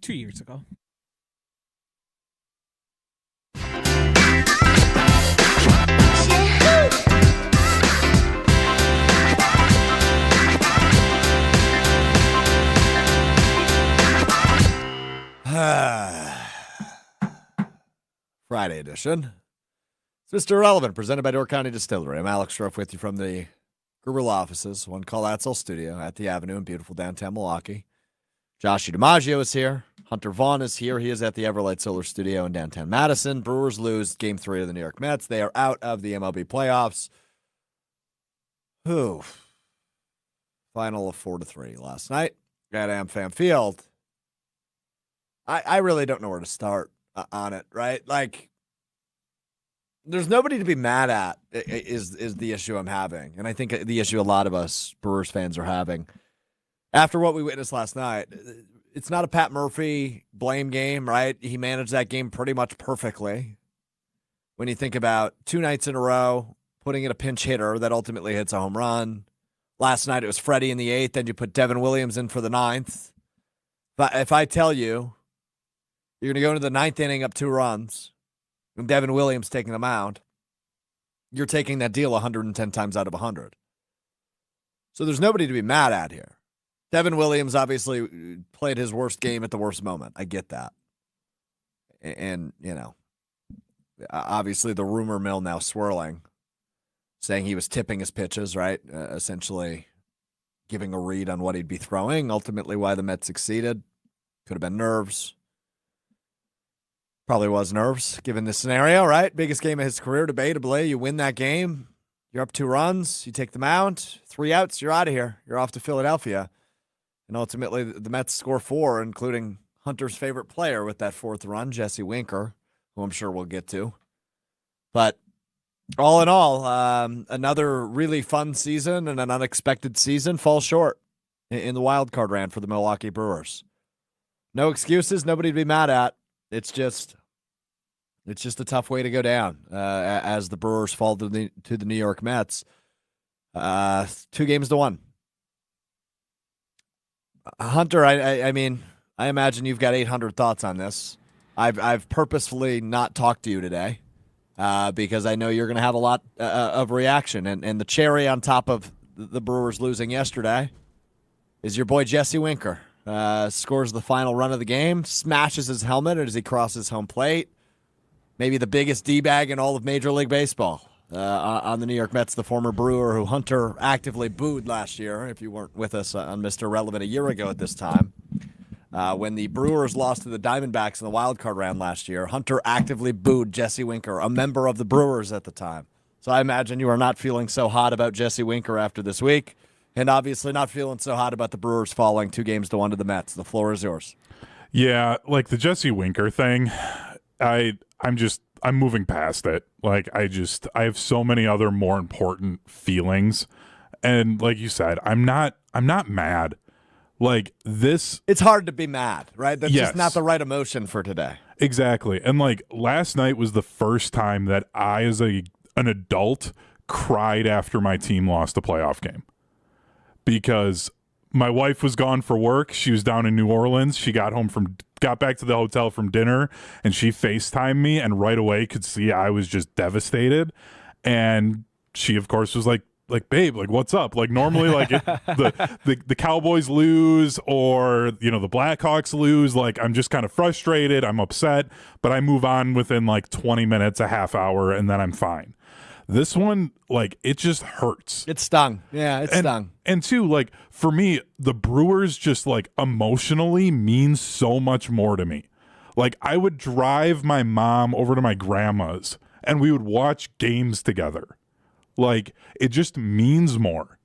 2 years ago. Friday edition. It's Mr. Irrelevant, presented by Door County Distillery. I'm Alex Strouf with you from the Gruber offices, one call Atzel Studio at the Avenue in beautiful downtown Milwaukee. Josh DiMaggio is here. Hunter Vaughn is here. He is at the Everlight Solar Studio in downtown Madison. Brewers lose Game 3 to the New York Mets. They are out of the MLB playoffs. Final of 4-3 last night at AmFam Field. I really don't know where to start on it, right? Like, there's nobody to be mad at is the issue I'm having. And I think the issue a lot of us Brewers fans are having. After what we witnessed last night, it's not a Pat Murphy blame game, right? He managed that game pretty much perfectly. When you think about 2 nights in a row, putting in a pinch hitter that ultimately hits a home run. Last night it was Freddie in the 8th, then you put Devin Williams in for the 9th. But if I tell you, you're going to go into the 9th inning up 2 runs, and Devin Williams taking the mound, you're taking that deal 110 times out of 100. So there's nobody to be mad at here. Devin Williams obviously played his worst game at the worst moment. I get that. And, you know, obviously the rumor mill now swirling, saying he was tipping his pitches, right? Essentially giving a read on what he'd be throwing. Ultimately why the Mets succeeded. Could have been nerves. Probably was nerves, given this scenario, right? Biggest game of his career, debatably. You win that game. You're up 2 runs. You take the mound. 3 outs. You're out of here. You're off to Philadelphia. And ultimately, the Mets score 4, including Hunter's favorite player with that 4th run, Jesse Winker, who I'm sure we'll get to. But all in all, another really fun season and an unexpected season falls short in the wild card round for the Milwaukee Brewers. No excuses, nobody to be mad at. It's just a tough way to go down as the Brewers fall to the New York Mets. 2 games to 1. Hunter, I mean, I imagine you've got 800 thoughts on this. I've purposefully not talked to you today because I know you're going to have a lot of reaction. And the cherry on top of the Brewers losing yesterday is your boy Jesse Winker. Scores the final run of the game, smashes his helmet as he crosses home plate. Maybe the biggest D-bag in all of Major League Baseball on the New York Mets, the former Brewer who Hunter actively booed last year, if you weren't with us on Mr. Relevant a year ago at this time. When the Brewers lost to the Diamondbacks in the wild card round last year, Hunter actively booed Jesse Winker, a member of the Brewers at the time. So I imagine you are not feeling so hot about Jesse Winker after this week. And obviously not feeling so hot about the Brewers falling 2 games to 1 to the Mets. The floor is yours. Yeah, like the Jesse Winker thing, I'm moving past it. Like I have so many other more important feelings. And like you said, I'm not mad. Like this, it's hard to be mad, right? That's yes. Just not the right emotion for today. Exactly. And like last night was the first time that I as an adult cried after my team lost a playoff game. Because my wife was gone for work. She was down in New Orleans. She got back to the hotel from dinner, and she FaceTimed me, and right away could see I was just devastated. And she, of course, was like, babe, like, what's up? Like, normally, like, the Cowboys lose or, you know, the Blackhawks lose. Like, I'm just kind of frustrated. I'm upset, but I move on within, like, 20 minutes, a half hour, and then I'm fine. This one, like, it just hurts. It stung. Yeah, it stung. And two, like, for me, the Brewers just, like, emotionally mean so much more to me. Like, I would drive my mom over to my grandma's, and we would watch games together. Like, it just means more.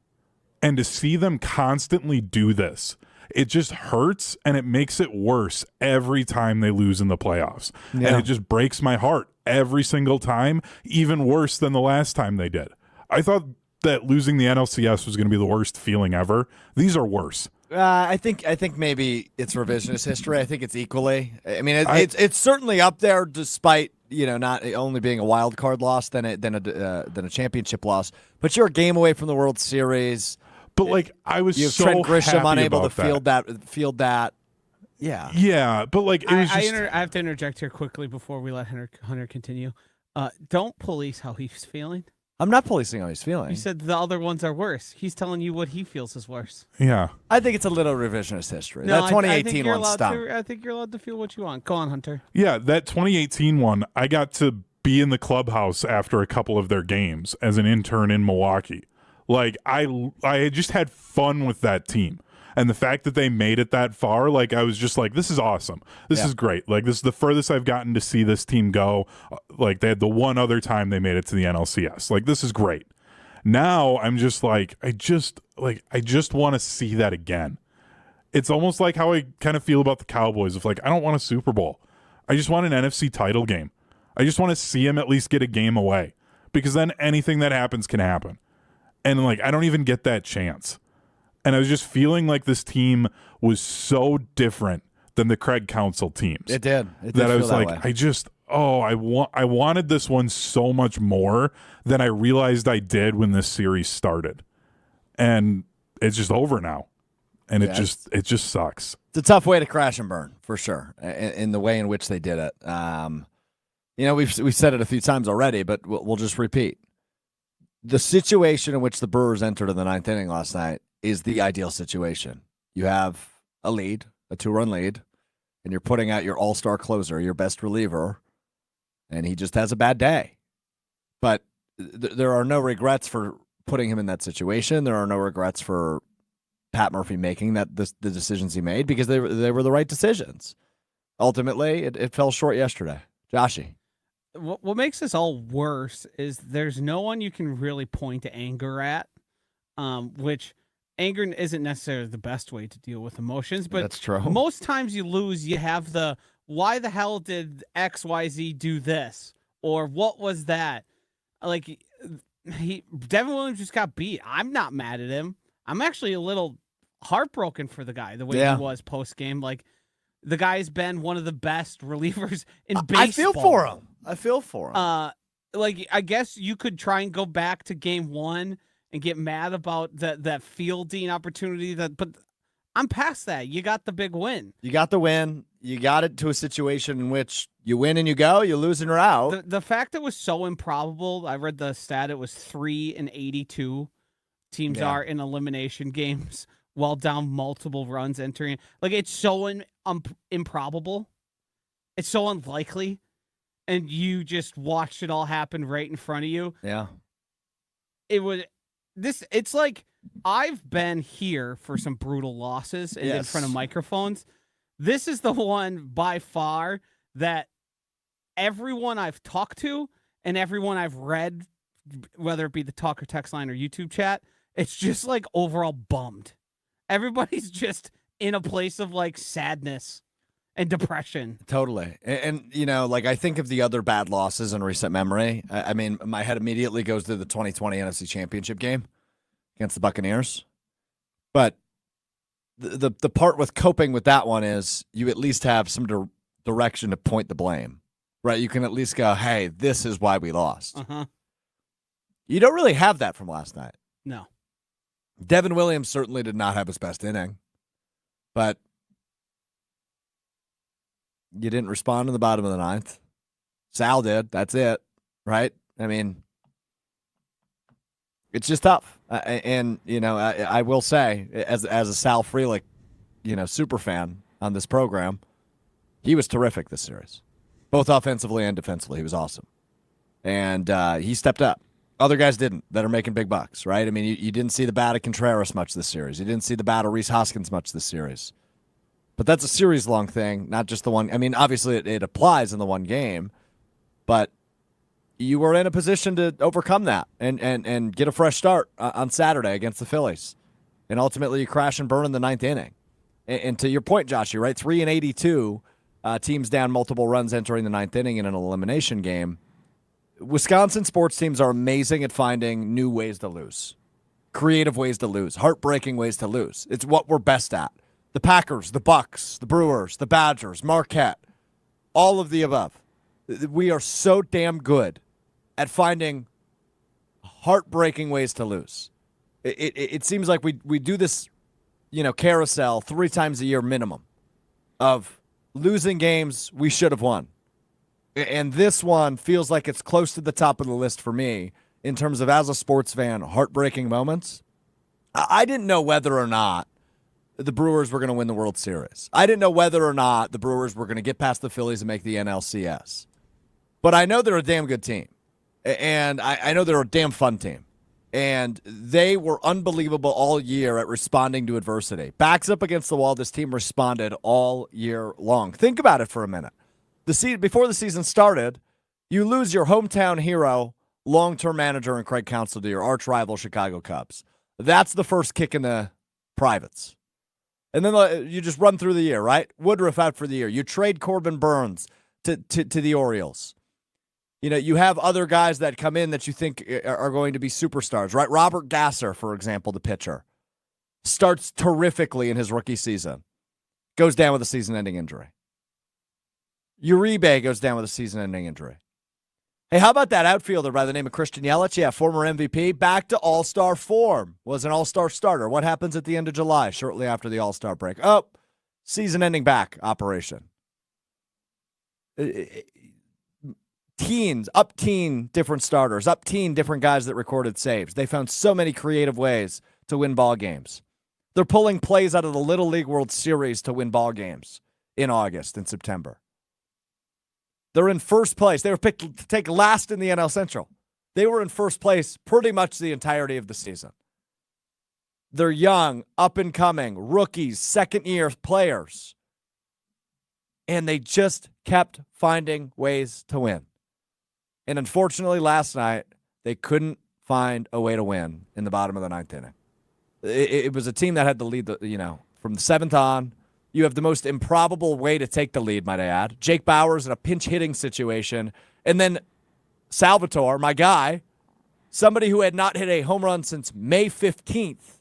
And to see them constantly do this, it just hurts, and it makes it worse every time they lose in the playoffs. Yeah. And it just breaks my heart every single time, even worse than the last time they did. I thought that losing the NLCS was going to be the worst feeling ever. These are worse. I think maybe it's revisionist history. I think it's equally. I mean, it's certainly up there, despite not only being a wild card loss than a championship loss. But you're a game away from the World Series. But like I was you have so Trent Grisham happy unable about to field that. Yeah. Yeah, but like it was just I have to interject here quickly before we let Hunter continue. Don't police how he's feeling. I'm not policing how he's feeling. You said the other ones are worse. He's telling you what he feels is worse. yeah. I think it's a little revisionist history. No, That 2018 one one stunk. I think you're allowed to feel what you want. Go on, Hunter. Yeah, that 2018 one, I got to be in the clubhouse after a couple of their games as an intern in Milwaukee. Like I just had fun with that team. And the fact that they made it that far, like I was just like, this is awesome. This is great. Like this is the furthest I've gotten to see this team go. Like they had the one other time they made it to the NLCS. Like this is great. Now I'm just like I just want to see that again. It's almost like how I kind of feel about the Cowboys of like I don't want a Super Bowl. I just want an NFC title game. I just want to see him at least get a game away because then anything that happens can happen. And like I don't even get that chance. And I was just feeling like this team was so different than the Craig Counsell teams. It did. That I was like, way. I wanted this one so much more than I realized I did when this series started. And it's just over now. And it just sucks. It's a tough way to crash and burn, for sure, in the way in which they did it. We've said it a few times already, but we'll just repeat. The situation in which the Brewers entered in the ninth inning last night is the ideal situation. You have a lead, a 2-run lead, and you're putting out your all-star closer, your best reliever, and he just has a bad day. But there are no regrets for putting him in that situation. There are no regrets for Pat Murphy making the decisions he made because they were the right decisions. Ultimately, it fell short yesterday. Joshy. What makes this all worse is there's no one you can really point to anger at, which anger isn't necessarily the best way to deal with emotions. But that's true. Most times you lose, you have the why the hell did XYZ do this? Or what was that? Like Devin Williams just got beat. I'm not mad at him. I'm actually a little heartbroken for the guy, the way he was post game. Like the guy's been one of the best relievers in baseball. I feel for him. Like I guess you could try and go back to game one and get mad about that fielding opportunity but I'm past that. You got the big win. You got the win. You got it to a situation in which you win and you go, you lose and you're out. The fact it was so improbable, I read the stat, it was 3-82 teams are in elimination games while down multiple runs entering. Like it's so improbable. It's so unlikely. And you just watched it all happen right in front of you. Yeah. It's like I've been here for some brutal losses and in front of microphones. This is the one by far that everyone I've talked to and everyone I've read, whether it be the talk or text line or YouTube chat, it's just like overall bummed. Everybody's just in a place of like sadness and depression. Totally. And like I think of the other bad losses in recent memory. I mean, my head immediately goes to the 2020 NFC Championship game against the Buccaneers. But the part with coping with that one is you at least have some direction to point the blame, right? You can at least go, hey, this is why we lost. Uh-huh. You don't really have that from last night. No. Devin Williams certainly did not have his best inning, but you didn't respond in the bottom of the ninth. Sal did. That's it, right? I mean, it's just tough. And I will say, as a Sal Frelick, super fan on this program, he was terrific this series, both offensively and defensively. He was awesome, and he stepped up. Other guys didn't that are making big bucks, right? I mean, you didn't see the bat of Contreras much this series. You didn't see the bat of Rhys Hoskins much this series. But that's a series-long thing, not just the one. I mean, obviously it applies in the one game, but you were in a position to overcome that and get a fresh start on Saturday against the Phillies. And ultimately you crash and burn in the ninth inning. And to your point, Josh, you're right, 3-82, teams down multiple runs entering the ninth inning in an elimination game. Wisconsin sports teams are amazing at finding new ways to lose, creative ways to lose, heartbreaking ways to lose. It's what we're best at. The Packers, the Bucks, the Brewers, the Badgers, Marquette, all of the above. We are so damn good at finding heartbreaking ways to lose. It seems like we do this, carousel 3 times a year minimum. of losing games we should have won. And this one feels like it's close to the top of the list for me in terms of, as a sports fan, heartbreaking moments. I didn't know whether or not the Brewers were going to win the World Series. I didn't know whether or not the Brewers were going to get past the Phillies and make the NLCS. But I know they're a damn good team. And I know they're a damn fun team. And they were unbelievable all year at responding to adversity. Backs up against the wall, this team responded all year long. Think about it for a minute. Before the season started, you lose your hometown hero, long-term manager, and Craig Counsell to your arch-rival Chicago Cubs. That's the first kick in the privates. And then you just run through the year, right? Woodruff out for the year. You trade Corbin Burns to the Orioles. You know, you have other guys that come in that you think are going to be superstars, right? Robert Gasser, for example, the pitcher, starts terrifically in his rookie season. Goes down with a season-ending injury. Uribe goes down with a season-ending injury. Hey, how about that outfielder by the name of Christian Yelich? Yeah, former MVP, back to all-star form. Was an all-star starter. What happens at the end of July, shortly after the all-star break? Oh, season-ending back operation. Up teen different starters, up teen different guys that recorded saves. They found so many creative ways to win ball games. They're pulling plays out of the Little League World Series to win ball games in August and September. They're in first place. They were picked to take last in the NL Central. They were in first place pretty much the entirety of the season. They're young, up-and-coming, rookies, second-year players. And they just kept finding ways to win. And unfortunately, last night, they couldn't find a way to win in the bottom of the ninth inning. It was a team that had the lead, from the seventh on. You have the most improbable way to take the lead, might I add. Jake Bauers in a pinch-hitting situation. And then Salvatore, my guy, somebody who had not hit a home run since May 15th.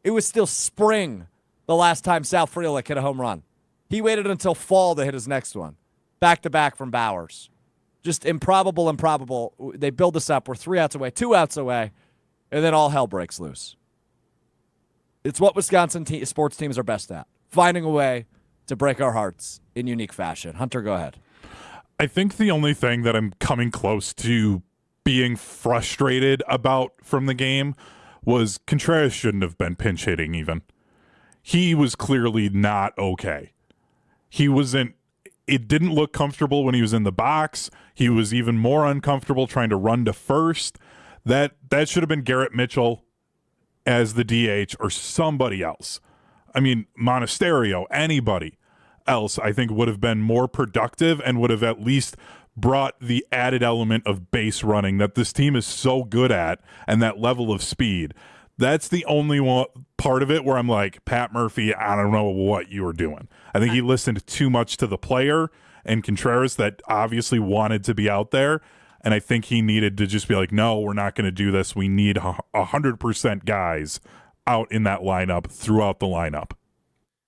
It was still spring the last time Sal Frelick hit a home run. He waited until fall to hit his next one. Back-to-back from Bauers. Just improbable. They build this up. We're 3 outs away, 2 outs away, and then all hell breaks loose. It's what Wisconsin sports teams are best at, finding a way to break our hearts in unique fashion. Hunter, go ahead. I think the only thing that I'm coming close to being frustrated about from the game was Contreras shouldn't have been pinch hitting even. He was clearly not okay. It didn't look comfortable when he was in the box. He was even more uncomfortable trying to run to first. That should have been Garrett Mitchell as the DH or somebody else. I mean, Monasterio, anybody else, I think would have been more productive and would have at least brought the added element of base running that this team is so good at and that level of speed. That's the only part of it where I'm like, Pat Murphy, I don't know what you were doing. I think he listened too much to the player and Contreras that obviously wanted to be out there. And I think he needed to just be like, no, we're not going to do this. We need 100% guys out in that lineup throughout the lineup.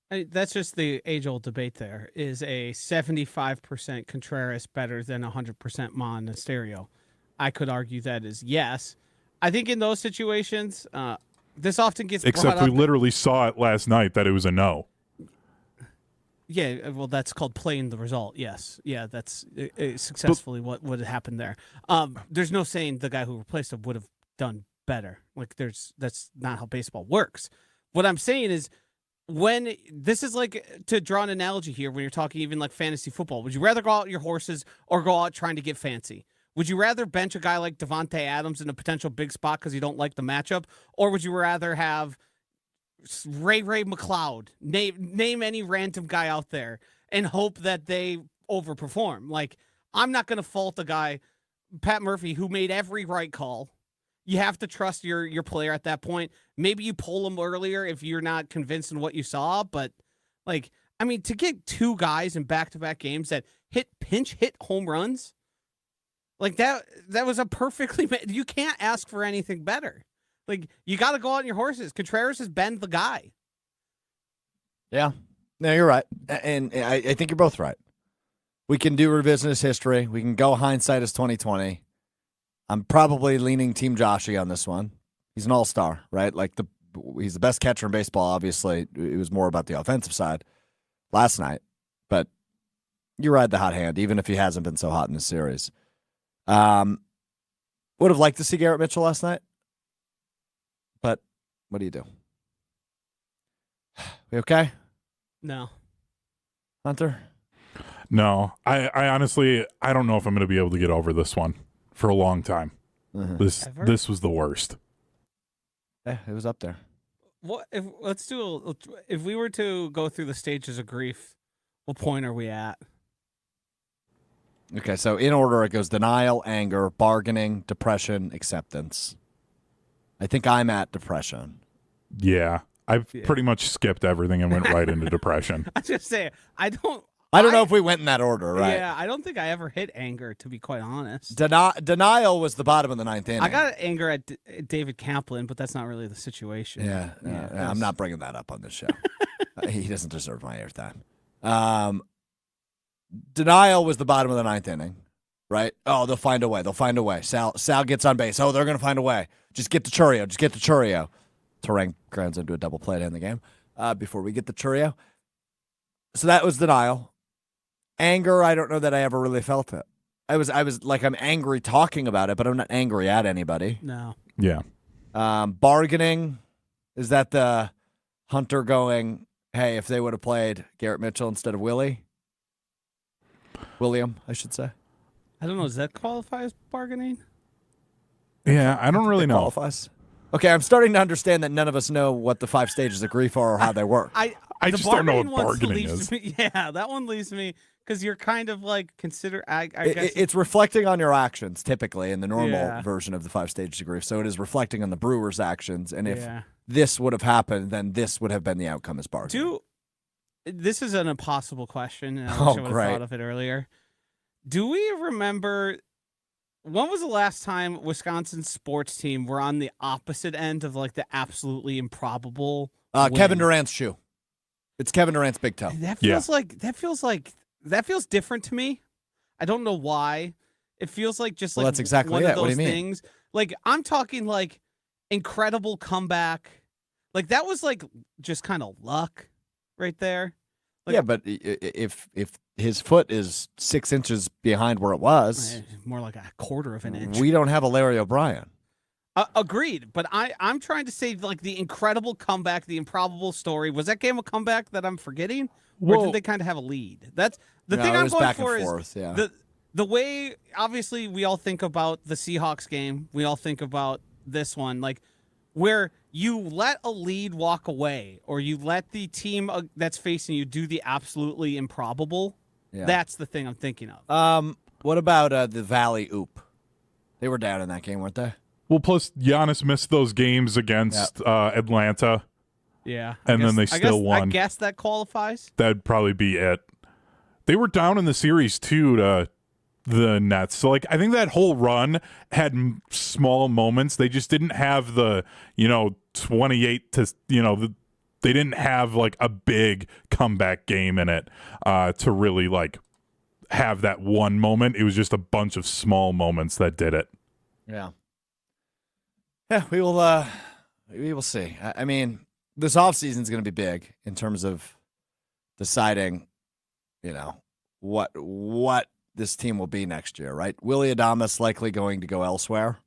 That's just the age-old debate there. Is a 75% Contreras better than 100% Monasterio? I could argue that is yes. I think in those situations, this often gets except brought we up. Literally saw it last night that it was a no. Yeah, well, that's called playing the result. Yes, yeah, that's successfully what would have happened there. There's no saying the guy who replaced him would have done better. Like, that's not how baseball works. What I'm saying is, when this is like, to draw an analogy here, when you're talking even like fantasy football, would you rather go out your horses or go out trying to get fancy? Would you rather bench a guy like Devontae Adams in a potential big spot because you don't like the matchup? Or would you rather have Ray McLeod, name any random guy out there, and hope that they overperform? Like, I'm not going to fault a guy, Pat Murphy, who made every right call. You have to trust your player at that point. Maybe you pull him earlier if you're not convinced in what you saw. But, like, I mean, to get two guys in back-to-back games that pinch hit home runs, like that was a perfectly, you can't ask for anything better. Like, you got to go out on your horses. Contreras has been the guy. Yeah. No, you're right. And I think you're both right. We can do revisionist history. We can go hindsight as 2020. I'm probably leaning Team Joshy on this one. He's an all-star, right? Like, he's the best catcher in baseball, obviously. It was more about the offensive side last night. but you ride the hot hand, even if he hasn't been so hot in this series. Would have liked to see Garrett Mitchell last night, but what do you do? We okay? No. Hunter? No. I honestly, I don't know if I'm going to be able to get over this one for a long time. This was the worst. Yeah, it was up there. What if if we were to go through the stages of grief, what point are we at? Okay, so in order it goes denial, anger, bargaining, depression, acceptance. I think I'm at depression. Yeah. I've pretty much skipped everything and went right into depression. I just say I don't know if we went in that order, right? Yeah, I don't think I ever hit anger, to be quite honest. Denial was the bottom of the ninth inning. I got anger at David Kaplan, but that's not really the situation. Yeah, I'm not bringing that up on this show. He doesn't deserve my airtime. Denial was the bottom of the ninth inning, right? Oh, they'll find a way. Sal gets on base. Oh, they're going to find a way. Just get to Chourio. Terang grounds into a double play to end the game before we get the Chourio. So that was denial. Anger, I don't know that I ever really felt it. I was like, I'm angry talking about it, but I'm not angry at anybody. No. Yeah. Bargaining, is that the Hunter going, hey, if they would have played Garrett Mitchell instead of William, I should say. I don't know. Does that qualify as bargaining? Yeah, I don't really know. Qualifies. Okay, I'm starting to understand that none of us know what the 5 stages of grief are or how they work. I just don't know what bargaining is. Yeah, that one leaves me because you're kind of like consider. I guess it's reflecting on your actions typically in the normal version of the 5 stages of grief. So it is reflecting on the Brewers' actions, and if this would have happened, then this would have been the outcome as bargaining. This is an impossible question, and I wish I would have thought of it earlier. Do we remember when was the last time Wisconsin's sports team were on the opposite end of like the absolutely improbable? Kevin Durant's shoe. It's Kevin Durant's big toe. That feels different to me. I don't know why. It feels like just like that's exactly one it. of those What do you mean? things. Like I'm talking like incredible comeback. Like that was like just kind of luck right there. Like, yeah, but if his foot is 6 inches behind where it was, more like a quarter of an inch. We don't have a Larry O'Brien. Agreed, but I'm trying to say like the incredible comeback, the improbable story. Was that game a comeback that I'm forgetting, or did they kind of have a lead? That's the thing I'm going for is the way. Obviously, we all think about the Seahawks game. We all think about this one, like where you let a lead walk away, or you let the team that's facing you do the absolutely improbable. Yeah. That's the thing I'm thinking of. What about the Valley Oop? They were down in that game, weren't they? Well, plus Giannis missed those games against Atlanta. Yeah. And then they still won. I guess that qualifies. That'd probably be it. They were down in the series, too, to the Nets. So, like, I think that whole run had small moments. They just didn't have the, 28 to, they didn't have, like, a big comeback game in it to really, like, have that one moment. It was just a bunch of small moments that did it. Yeah. Yeah, we will see. I mean, this offseason is going to be big in terms of deciding, what this team will be next year, right? Willy Adames likely going to go elsewhere,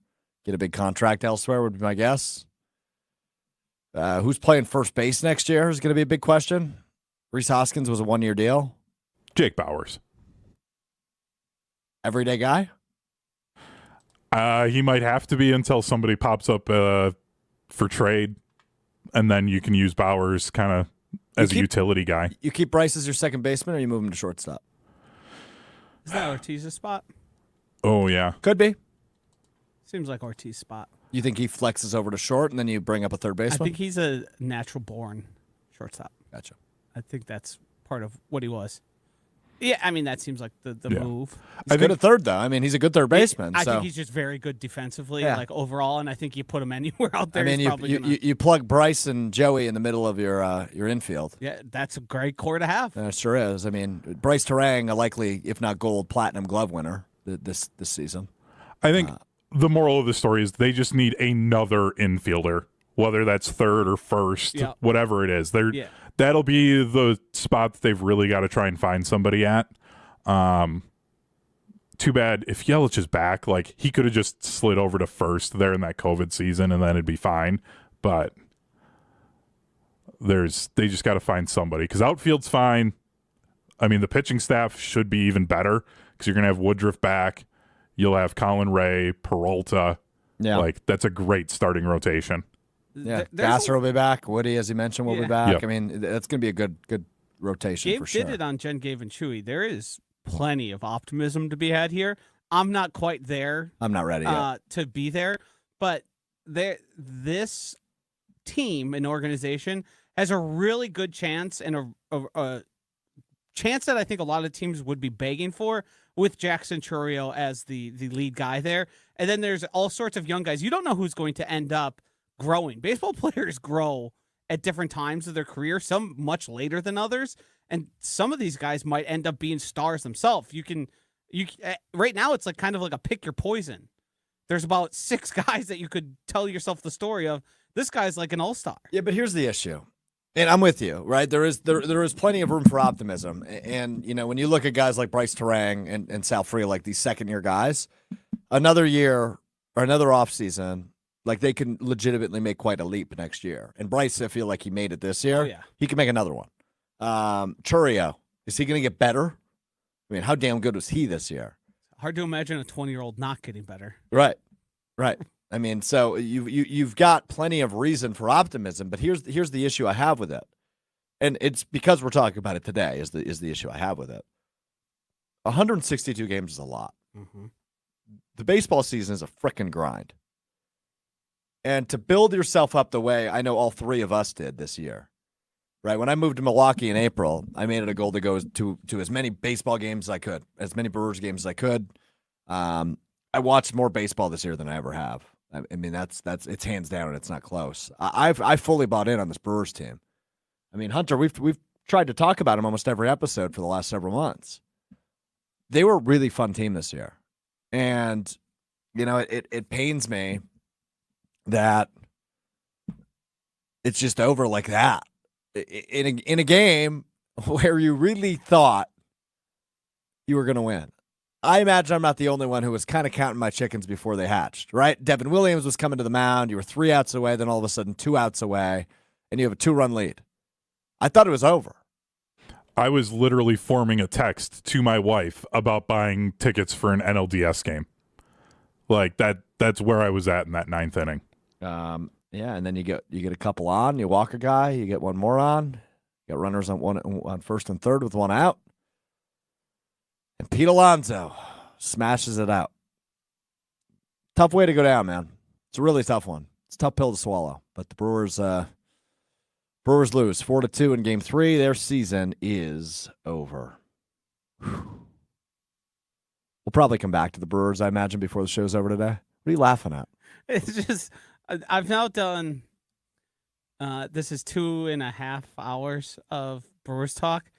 get a big contract elsewhere would be my guess. Who's playing first base next year is going to be a big question. Rhys Hoskins was a 1-year deal. Jake Bauers. Everyday guy? He might have to be until somebody pops up for trade, and then you can use Bauers kind of as a utility guy. You keep Bryce as your second baseman, or you move him to shortstop? Is that Ortiz's spot? Oh, yeah. Could be. Seems like Ortiz's spot. You think he flexes over to short, and then you bring up a third baseman? I think he's a natural-born shortstop. Gotcha. I think that's part of what he was. Yeah, I mean, that seems like the move. He's good at third, though. I mean, he's a good third baseman. I think he's just very good defensively, like overall, and I think you put him anywhere out there. I mean, you plug Bryce and Joey in the middle of your infield. Yeah, that's a great core to have. It sure is. I mean, Bryce Terang, a likely, if not gold, platinum glove winner this season. I think the moral of the story is they just need another infielder, whether that's third or first, whatever it is. that'll be the spot that they've really got to try and find somebody at. Too bad if Yelich is back, like he could have just slid over to first there in that COVID season and then it'd be fine. But they just got to find somebody because outfield's fine. I mean, the pitching staff should be even better because you're going to have Woodruff back. You'll have Colin Ray, Peralta. Yeah. Like, that's a great starting rotation. Yeah, Gasser will be back. Woody, as you mentioned, will be back. Yep. I mean, that's going to be a good rotation Gabe for sure. Gabe did it on Jen, Gabe, and Chewy. There is plenty of optimism to be had here. I'm not quite there. I'm not ready yet. To be there. But this team and organization has a really good chance and a chance that I think a lot of teams would be begging for with Jackson Chourio as the lead guy there. And then there's all sorts of young guys. You don't know who's going to end up growing. Baseball players grow at different times of their career, some much later than others. And some of these guys might end up being stars themselves. Right now it's like kind of like a pick your poison. There's about 6 guys that you could tell yourself the story of. This guy's like an all-star. Yeah, but here's the issue. And I'm with you, right? There is plenty of room for optimism. And, you know, when you look at guys like Bryce Terang and Sal Free, like these second-year guys, another year or another offseason, like they can legitimately make quite a leap next year. And Bryce, I feel like he made it this year. Oh, yeah. He can make another one. Chourio, is he going to get better? I mean, how damn good was he this year? Hard to imagine a 20-year-old not getting better. Right. I mean, so you've got plenty of reason for optimism, but here's the issue I have with it, and it's because we're talking about it today is the issue I have with it. 162 games is a lot. Mm-hmm. The baseball season is a frickin' grind, and to build yourself up the way I know all 3 of us did this year, right? When I moved to Milwaukee in April, I made it a goal to go to as many baseball games as I could, as many Brewers games as I could. I watched more baseball this year than I ever have. I mean, that's it's hands down, and it's not close. I fully bought in on this Brewers team. I mean, Hunter, we've tried to talk about him almost every episode for the last several months. They were a really fun team this year, and you know, it pains me that it's just over like that in a game where you really thought you were going to win. I imagine I'm not the only one who was kind of counting my chickens before they hatched, right? Devin Williams was coming to the mound. You were 3 outs away, then all of a sudden 2 outs away, and you have a 2-run lead. I thought it was over. I was literally forming a text to my wife about buying tickets for an NLDS game. Like that's where I was at in that 9th inning. Yeah, and then you get a couple on, you walk a guy, you get one more on, you got runners on first and third with 1 out. And Pete Alonso smashes it out. Tough way to go down, man. It's a really tough one. It's a tough pill to swallow. But the Brewers lose 4-2 in Game 3. Their season is over. Whew. We'll probably come back to the Brewers, I imagine, before the show's over today. What are you laughing at? It's just I've now done. This is 2.5 hours of Brewers talk.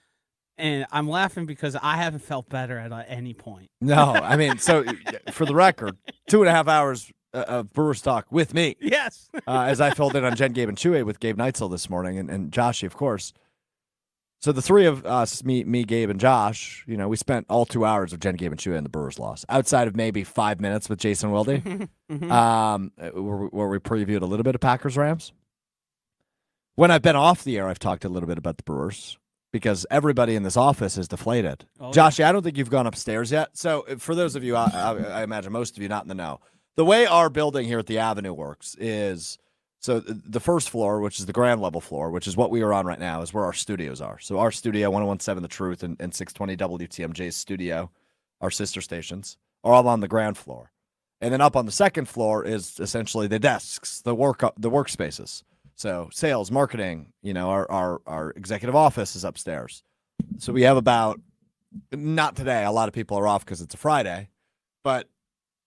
And I'm laughing because I haven't felt better at any point. No, I mean, so for the record, 2.5 hours of Brewers talk with me. Yes. As I filled in on Jen, Gabe, and Chewy with Gabe Neitzel this morning and Joshy, of course. So the 3 of us, me, Gabe, and Josh, you know, we spent all 2 hours of Jen, Gabe, and Chewy and the Brewers loss, outside of maybe 5 minutes with Jason Wilde, where we previewed a little bit of Packers-Rams. When I've been off the air, I've talked a little bit about the Brewers, because everybody in this office is deflated. Oh, Joshy, I don't think you've gone upstairs yet. So for those of you, I imagine most of you not in the know, the way our building here at the Avenue works is, so the first floor, which is the ground level floor, which is what we are on right now, is where our studios are. So our studio, 101.7 The Truth and 620 WTMJ's studio, our sister stations, are all on the ground floor. And then up on the second floor is essentially the desks, the workspaces. So sales, marketing, you know, our executive office is upstairs. So we have about, not today, a lot of people are off because it's a Friday, but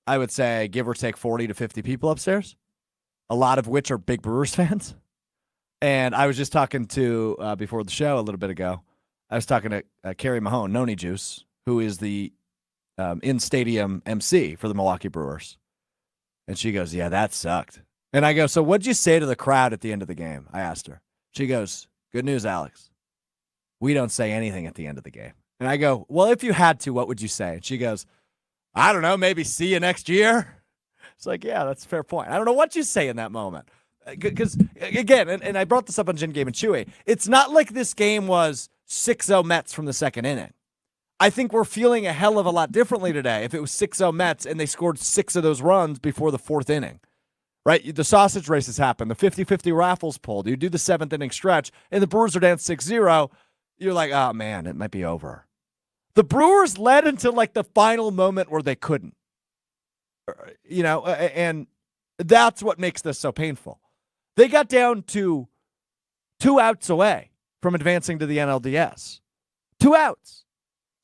I would say give or take 40 to 50 people upstairs, a lot of which are big Brewers fans. And I was just talking to, before the show a little bit ago, I was talking to Carrie Mahone, Noni Juice, who is the in-stadium MC for the Milwaukee Brewers. And she goes, yeah, that sucked. And I go, so what'd you say to the crowd at the end of the game? I asked her. She goes, Good news, Alex. We don't say anything at the end of the game. And I go, well, if you had to, what would you say? And she goes, I don't know, maybe see you next year. It's like, yeah, that's a fair point. I don't know what you say in that moment. Because, again, and I brought this up on Gin Game and Chewy, it's not like this game was 6-0 Mets from the second inning. I think we're feeling a hell of a lot differently today if it was 6-0 Mets and they scored 6 of those runs before the fourth inning. Right? The sausage races happen. The 50-50 raffles pulled. You do the seventh inning stretch, and the Brewers are down 6-0. You're like, oh, man, it might be over. The Brewers led until like the final moment where they couldn't. And that's what makes this so painful. They got down to 2 outs away from advancing to the NLDS. 2 outs.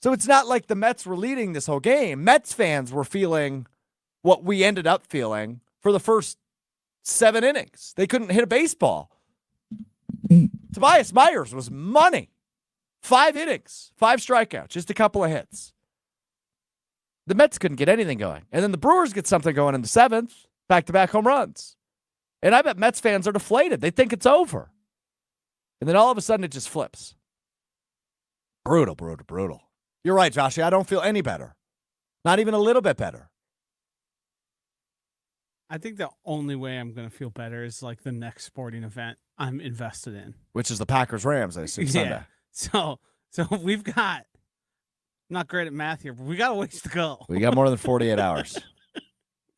So it's not like the Mets were leading this whole game. Mets fans were feeling what we ended up feeling for the first 7 innings. They couldn't hit a baseball. Tobias Myers was money. 5 innings, 5 strikeouts, just a couple of hits. The Mets couldn't get anything going. And then the Brewers get something going in the 7th, back-to-back home runs. And I bet Mets fans are deflated. They think it's over. And then all of a sudden it just flips. Brutal, brutal, brutal. You're right, Joshy. I don't feel any better. Not even a little bit better. I think the only way I'm going to feel better is like the next sporting event I'm invested in. Which is the Packers-Rams, I assume, Sunday. So we've got, I'm not great at math here, but we got a ways to go. We got more than 48 hours.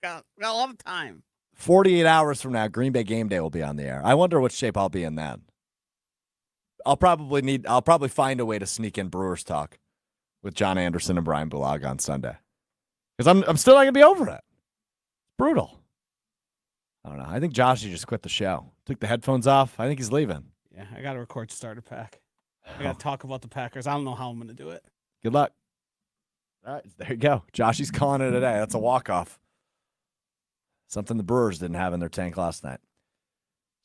got a lot of time. 48 hours from now, Green Bay game day will be on the air. I wonder what shape I'll be in then. I'll probably find a way to sneak in Brewers talk with John Anderson and Brian Bulag on Sunday. Because I'm still not going to be over it. Brutal. I don't know. I think Joshy just quit the show. Took the headphones off. I think he's leaving. Yeah, I got to record starter pack. I got to talk about the Packers. I don't know how I'm going to do it. Good luck. All right, there you go. Joshy's calling it a day. That's a walk-off. Something the Brewers didn't have in their tank last night.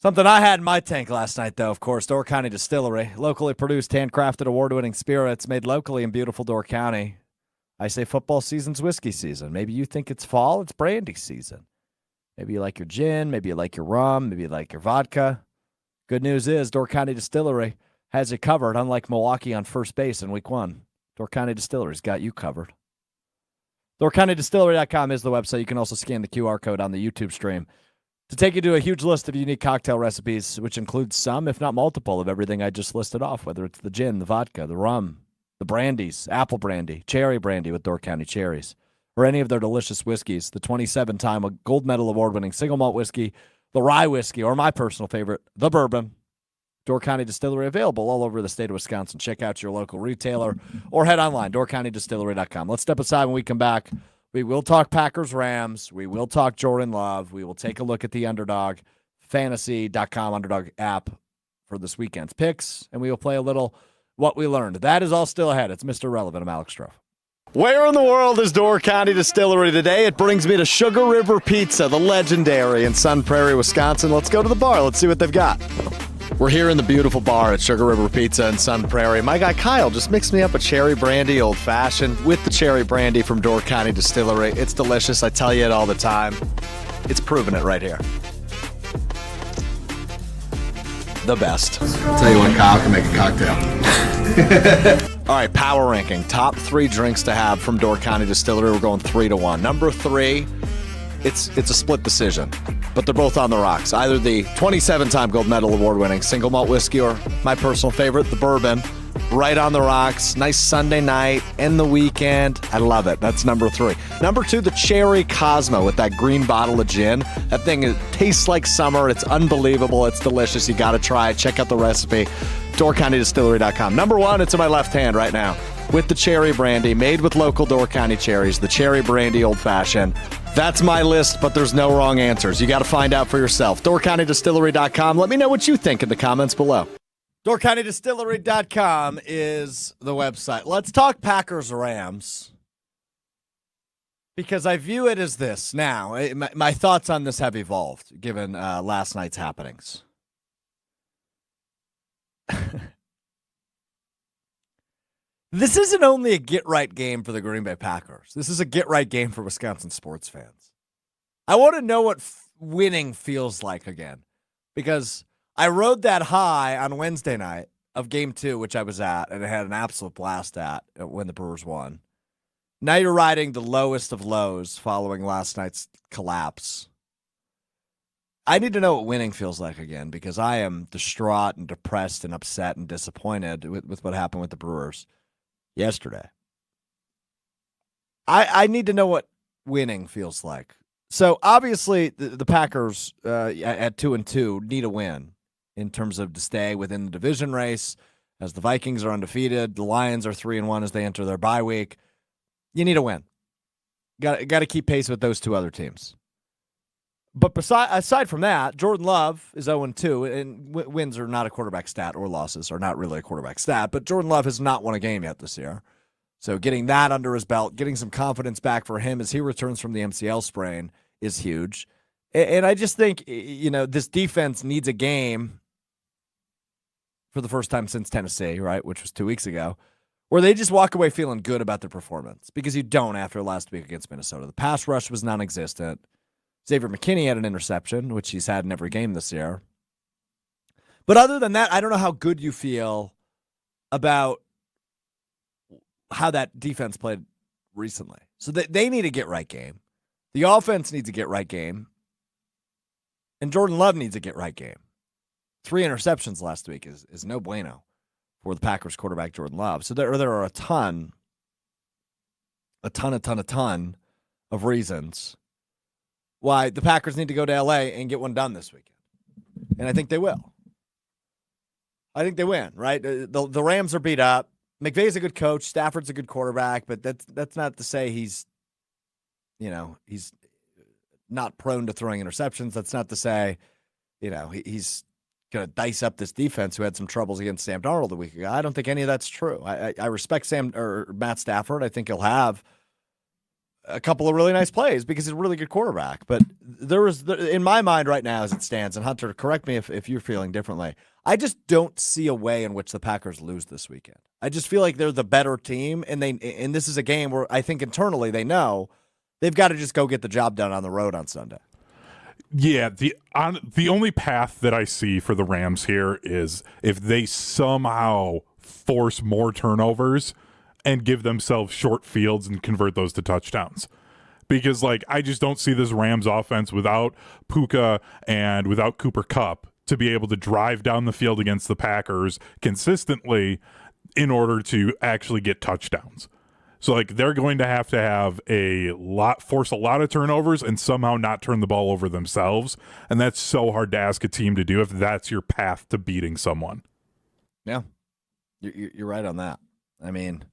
Something I had in my tank last night, though, of course, Door County Distillery. Locally produced, handcrafted, award-winning spirits made locally in beautiful Door County. I say football season's whiskey season. Maybe you think it's fall. It's brandy season. Maybe you like your gin. Maybe you like your rum. Maybe you like your vodka. Good news is Door County Distillery has it covered, unlike Milwaukee on first base in week 1. Door County Distillery's got you covered. DoorCountyDistillery.com is the website. You can also scan the QR code on the YouTube stream to take you to a huge list of unique cocktail recipes, which includes some, if not multiple, of everything I just listed off, whether it's the gin, the vodka, the rum, the brandies, apple brandy, cherry brandy with Door County cherries, or any of their delicious whiskeys, the 27-time gold medal award-winning single malt whiskey, the rye whiskey, or my personal favorite, the bourbon. Door County Distillery, available all over the state of Wisconsin. Check out your local retailer or head online, DoorCountyDistillery.com. Let's step aside when we come back. We will talk Packers-Rams. We will talk Jordan Love. We will take a look at the Underdog Fantasy.com Underdog app for this weekend's picks, and we will play a little what we learned. That is all still ahead. It's Mr. Relevant. I'm Alex Strouf. Where in the world is Door County Distillery today? It brings me to Sugar River Pizza, the legendary in Sun Prairie, Wisconsin. Let's go to the bar. Let's see what they've got. We're here in the beautiful bar at Sugar River Pizza in Sun Prairie. My guy Kyle just mixed me up a cherry brandy old fashioned with the cherry brandy from Door County Distillery. It's delicious. I tell you it all the time. It's proving it right here. The best. I'll tell you when Kyle can make a cocktail. All right, power ranking. Top 3 drinks to have from Door County Distillery. We're going 3-1. Number 3, it's a split decision, but they're both on the rocks. Either the 27-time gold medal award-winning single malt whiskey or my personal favorite, the bourbon. Right on the rocks. Nice Sunday night, end the weekend. I love it. That's number 3. Number 2, the Cherry Cosmo with that green bottle of gin. That thing tastes like summer. It's unbelievable. It's delicious. You got to try it. Check out the recipe. DoorCountyDistillery.com. Number 1, it's in my left hand right now with the cherry brandy made with local Door County cherries. The cherry brandy old fashioned. That's my list, but there's no wrong answers. You got to find out for yourself. DoorCountyDistillery.com. Let me know what you think in the comments below. DoorCountyDistillery.com is the website. Let's talk Packers-Rams, because I view it as this. Now, my thoughts on this have evolved given last night's happenings. This isn't only a get-right game for the Green Bay Packers. This is a get-right game for Wisconsin sports fans. I want to know what winning feels like again, because I rode that high on Wednesday night of Game 2, which I was at, and I had an absolute blast at when the Brewers won. Now you're riding the lowest of lows following last night's collapse. I need to know what winning feels like again, because I am distraught and depressed and upset and disappointed with what happened with the Brewers yesterday. I need to know what winning feels like. So obviously the Packers at 2-2 need a win in terms of to stay within the division race, as the Vikings are undefeated. The Lions are 3-1 as they enter their bye week. You need a win. Got to keep pace with those two other teams. But aside from that, Jordan Love is 0-2, and wins are not a quarterback stat, or losses are not really a quarterback stat, but Jordan Love has not won a game yet this year. So getting that under his belt, getting some confidence back for him as he returns from the MCL sprain is huge. And I just think, this defense needs a game for the first time since Tennessee, right, which was 2 weeks ago, where they just walk away feeling good about their performance, because you don't after last week against Minnesota. The pass rush was non-existent. Xavier McKinney had an interception, which he's had in every game this year. But other than that, I don't know how good you feel about how that defense played recently. So they need a get-right game. The offense needs a get-right game. And Jordan Love needs a get-right game. 3 interceptions last week is no bueno for the Packers quarterback Jordan Love. So there are a ton of reasons why the Packers need to go to L.A. and get one done this weekend. And I think they will. I think they win, right? The Rams are beat up. McVay's a good coach. Stafford's a good quarterback, but that's not to say he's not prone to throwing interceptions. That's not to say, he's going to dice up this defense who had some troubles against Sam Darnold a week ago. I don't think any of that's true. I respect Matt Stafford. I think he'll have a couple of really nice plays because he's a really good quarterback. But in my mind right now as it stands, and Hunter, correct me if you're feeling differently, I just don't see a way in which the Packers lose this weekend. I just feel like they're the better team, and this is a game where I think internally they know they've got to just go get the job done on the road on Sunday. Yeah, the only path that I see for the Rams here is if they somehow force more turnovers and give themselves short fields and convert those to touchdowns. Because, I just don't see this Rams offense without Puka and without Cooper Kupp to be able to drive down the field against the Packers consistently in order to actually get touchdowns. So, they're going to have force a lot of turnovers and somehow not turn the ball over themselves. And that's so hard to ask a team to do if that's your path to beating someone. Yeah, you're right on that. I mean,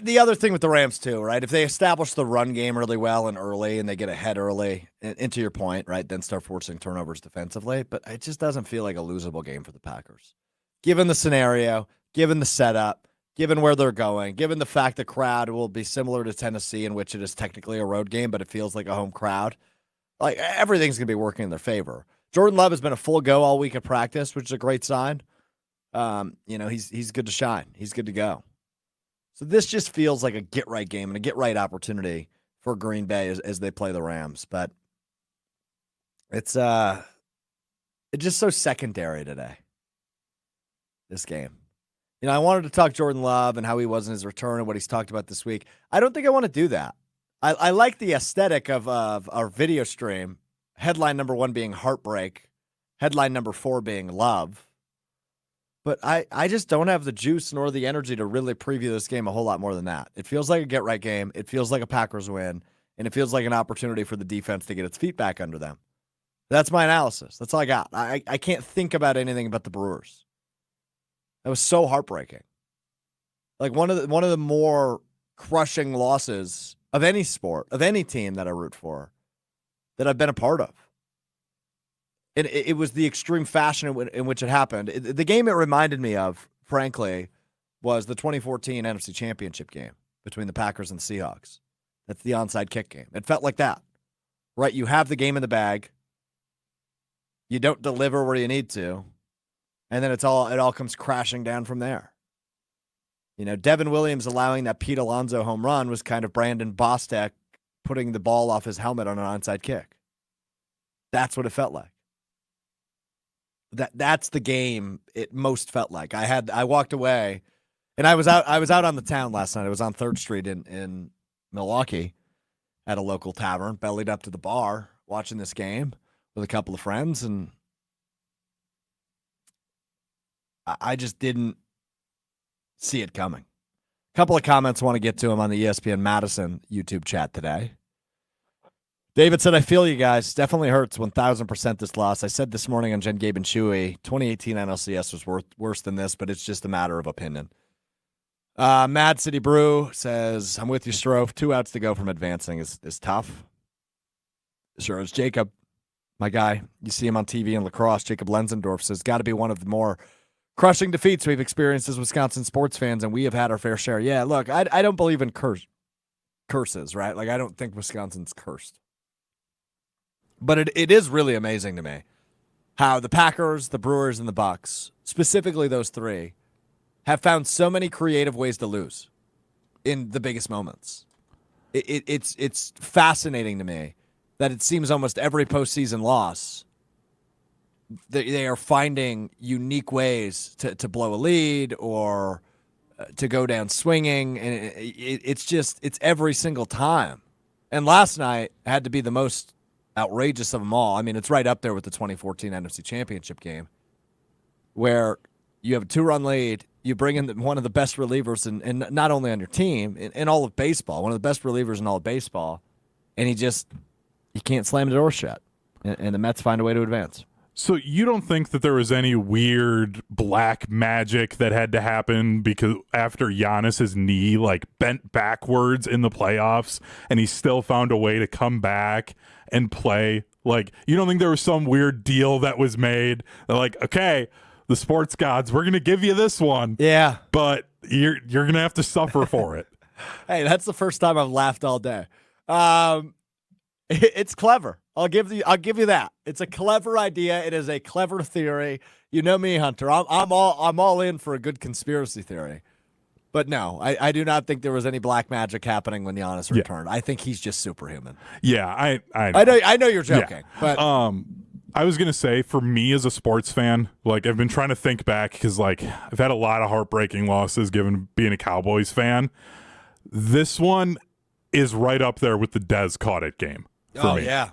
the other thing with the Rams too, right? If they establish the run game really well and early and they get ahead early, and to your point, right, then start forcing turnovers defensively. But it just doesn't feel like a losable game for the Packers. Given the scenario, given the setup, given where they're going, given the fact the crowd will be similar to Tennessee, in which it is technically a road game, but it feels like a home crowd, everything's going to be working in their favor. Jordan Love has been a full go all week at practice, which is a great sign. He's good to shine. He's good to go. So this just feels like a get-right game and a get-right opportunity for Green Bay as they play the Rams. But it's just so secondary today, this game. I wanted to talk Jordan Love and how he was in his return and what he's talked about this week. I don't think I want to do that. I like the aesthetic of our video stream, headline number 1 being Heartbreak, headline number 4 being Love. But I just don't have the juice nor the energy to really preview this game a whole lot more than that. It feels like a get-right game. It feels like a Packers win. And it feels like an opportunity for the defense to get its feet back under them. That's my analysis. That's all I got. I can't think about anything but the Brewers. That was so heartbreaking. One of the more crushing losses of any sport, of any team that I root for, that I've been a part of. And it was the extreme fashion in which it happened. The game it reminded me of, frankly, was the 2014 NFC Championship game between the Packers and the Seahawks. That's the onside kick game. It felt like that, right? You have the game in the bag. You don't deliver where you need to. And then it all comes crashing down from there. Devin Williams allowing that Pete Alonso home run was kind of Brandon Bostek putting the ball off his helmet on an onside kick. That's what it felt like. That's the game it most felt like. I walked away, and I was out on the town last night. I was on 3rd Street in Milwaukee at a local tavern, bellied up to the bar, watching this game with a couple of friends, and I just didn't see it coming. A couple of comments I want to get to him on the ESPN Madison YouTube chat today. David said, I feel you guys. Definitely hurts 1,000% this loss. I said this morning on Jen, Gabe, and Chewy, 2018 NLCS was worse than this, but it's just a matter of opinion. Mad City Brew says, I'm with you, Strouf. 2 outs to go from advancing is tough. Sure as Jacob, my guy. You see him on TV in lacrosse. Jacob Lenzendorf says, got to be one of the more crushing defeats we've experienced as Wisconsin sports fans, and we have had our fair share. Yeah, look, I don't believe in curses, right? Like, I don't think Wisconsin's cursed. But it is really amazing to me how the Packers, the Brewers, and the Bucks, specifically those 3, have found so many creative ways to lose in the biggest moments. It's fascinating to me that it seems almost every postseason loss, they are finding unique ways to blow a lead or to go down swinging, and it's every single time. And last night had to be the most outrageous of them all. I mean, it's right up there with the 2014 NFC Championship game, where you have a 2-run lead, you bring in one of the best relievers, and not only on your team, in all of baseball, one of the best relievers in all of baseball, and he can't slam the door shut, and the Mets find a way to advance. So you don't think that there was any weird black magic that had to happen because after Giannis's knee bent backwards in the playoffs and he still found a way to come back and play? Like, you don't think there was some weird deal that was made? They're like, okay, the sports gods, we're going to give you this one. Yeah. But you're going to have to suffer for it. Hey, that's the first time I've laughed all day. It's clever. I'll give you that. It's a clever idea. It is a clever theory. You know me, Hunter. I'm all in for a good conspiracy theory. But no, I do not think there was any black magic happening when Giannis returned. I think he's just superhuman. Yeah, I know you're joking. Yeah. But I was gonna say, for me as a sports fan, I've been trying to think back because I've had a lot of heartbreaking losses given being a Cowboys fan. This one is right up there with the Dez caught it game for me. Yeah.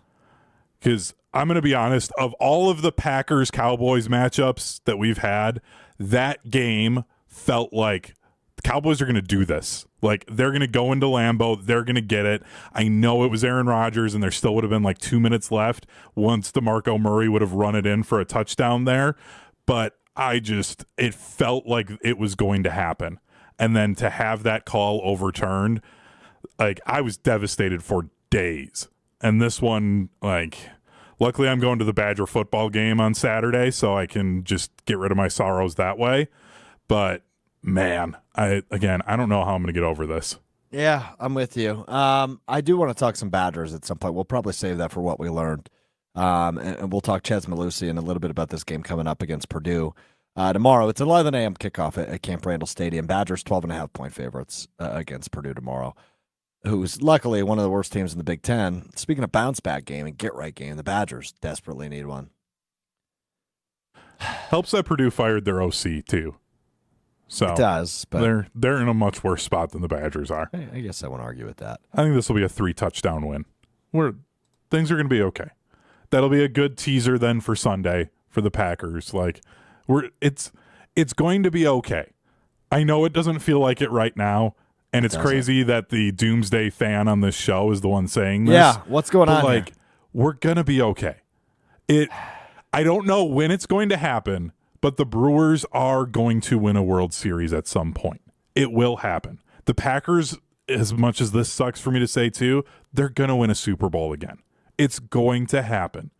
Because I'm going to be honest, of all of the Packers-Cowboys matchups that we've had, that game felt like the Cowboys are going to do this. They're going to go into Lambeau. They're going to get it. I know it was Aaron Rodgers, and there still would have been 2 minutes left once DeMarco Murray would have run it in for a touchdown there. But it felt like it was going to happen. And then to have that call overturned, I was devastated for days. And this one, luckily I'm going to the Badger football game on Saturday, so I can just get rid of my sorrows that way. But, man, I don't know how I'm going to get over this. Yeah, I'm with you. I do want to talk some Badgers at some point. We'll probably save that for what we learned. And we'll talk Ches Malusi and a little bit about this game coming up against Purdue tomorrow. It's an 11 a.m. kickoff at Camp Randall Stadium. Badgers 12.5-point favorites against Purdue tomorrow, who's luckily one of the worst teams in the Big Ten. Speaking of bounce-back game and get-right game, the Badgers desperately need one. Helps that Purdue fired their OC, too. So it does, but they're in a much worse spot than the Badgers are. I guess I won't argue with that. I think this will be a 3-touchdown win. Things are going to be okay. That'll be a good teaser then for Sunday for the Packers. It's going to be okay. I know it doesn't feel like it right now. And it's crazy that the doomsday fan on this show is the one saying this. Yeah, what's going on here? We're going to be okay. I don't know when it's going to happen, but the Brewers are going to win a World Series at some point. It will happen. The Packers, as much as this sucks for me to say too, they're going to win a Super Bowl again. It's going to happen.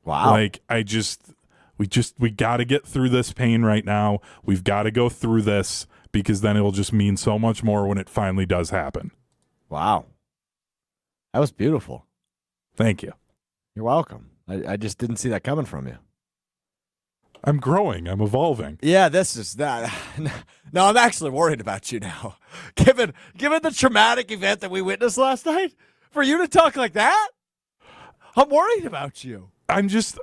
Wow. We got to get through this pain right now. We've got to go through this, because then it'll just mean so much more when it finally does happen. Wow. That was beautiful. Thank you. You're welcome. I just didn't see that coming from you. I'm growing. I'm evolving. Yeah, this is that. No, I'm actually worried about you now. Given the traumatic event that we witnessed last night, for you to talk like that, I'm worried about you. I'm just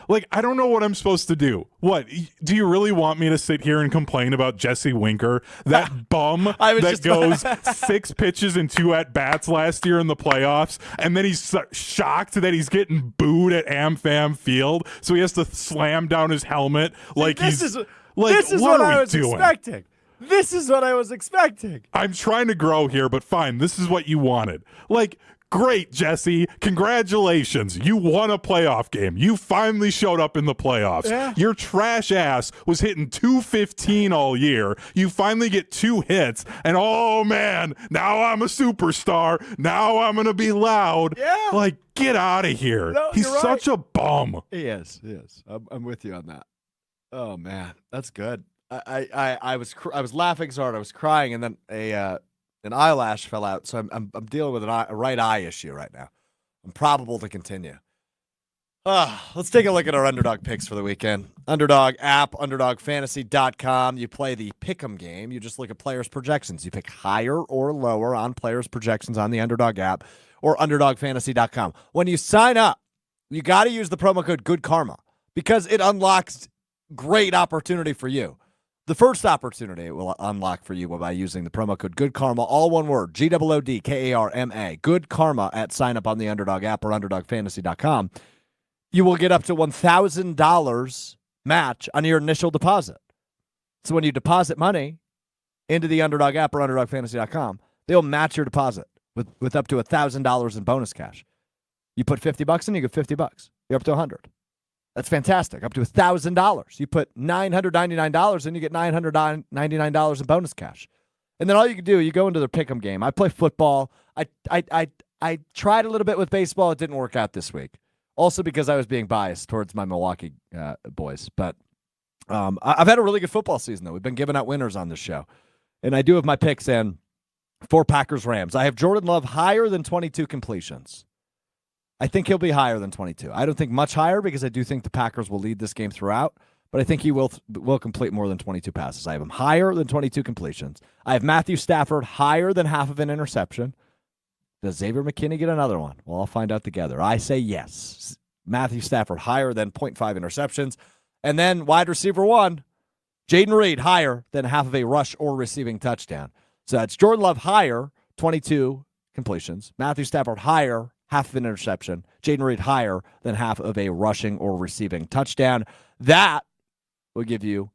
like, I don't know what I'm supposed to do. What do you really want me to sit here and complain about Jesse Winker, that bum that goes 6 pitches and 2 at bats last year in the playoffs, and then he's shocked that he's getting booed at AmFam Field, so he has to slam down his helmet like this he's is like, this is what what are I we was doing? expecting. This is what I was expecting. I'm trying to grow here, but fine. This is what you wanted. Like, great, Jesse. Congratulations. You won a playoff game. You finally showed up in the playoffs. Yeah. Your trash ass was hitting 215 all year. You finally get 2 hits, and oh man, now I'm a superstar. Now I'm going to be loud. Yeah. Like, get out of here. No, He's you're right. such a bum. He is. I'm with you on that. Oh man, that's good. I was laughing so hard I was crying, and then an eyelash fell out, so I'm dealing with a right eye issue right now. I'm probable to continue. Let's take a look at our Underdog picks for the weekend. Underdog app, UnderdogFantasy.com. You play the Pick'em game. You just look at players' projections. You pick higher or lower on players' projections on the Underdog app or UnderdogFantasy.com. When you sign up, you got to use the promo code GoodKarma because it unlocks great opportunity for you. The first opportunity it will unlock for you by using the promo code GoodKarma, all one word, GOODKARMA, Good Karma at sign up on the Underdog app or UnderdogFantasy.com. You will get up to $1,000 match on your initial deposit. So when you deposit money into the Underdog app or UnderdogFantasy.com, they'll match your deposit with up to $1,000 in bonus cash. You put $50 in, you get $50. You're up to $100. That's fantastic. Up to $1,000. You put $999 in, you get $999 in bonus cash. And then all you can do, you go into the Pick'em game. I play football. I tried a little bit with baseball. It didn't work out this week. Also because I was being biased towards my Milwaukee boys. But I've had a really good football season, though. We've been giving out winners on this show. And I do have my picks in for Packers-Rams. I have Jordan Love higher than 22 completions. I think he'll be higher than 22. I don't think much higher because I do think the Packers will lead this game throughout, but I think he will complete more than 22 passes. I have him higher than 22 completions. I have Matthew Stafford higher than half of an interception. Does Xavier McKinney get another one? Well, I'll find out together. I say yes. Matthew Stafford higher than 0.5 interceptions. And then wide receiver 1, Jaden Reed higher than half of a rush or receiving touchdown. So that's Jordan Love higher, 22 completions. Matthew Stafford higher, half of an interception. Jaden Reed higher than half of a rushing or receiving touchdown. That will give you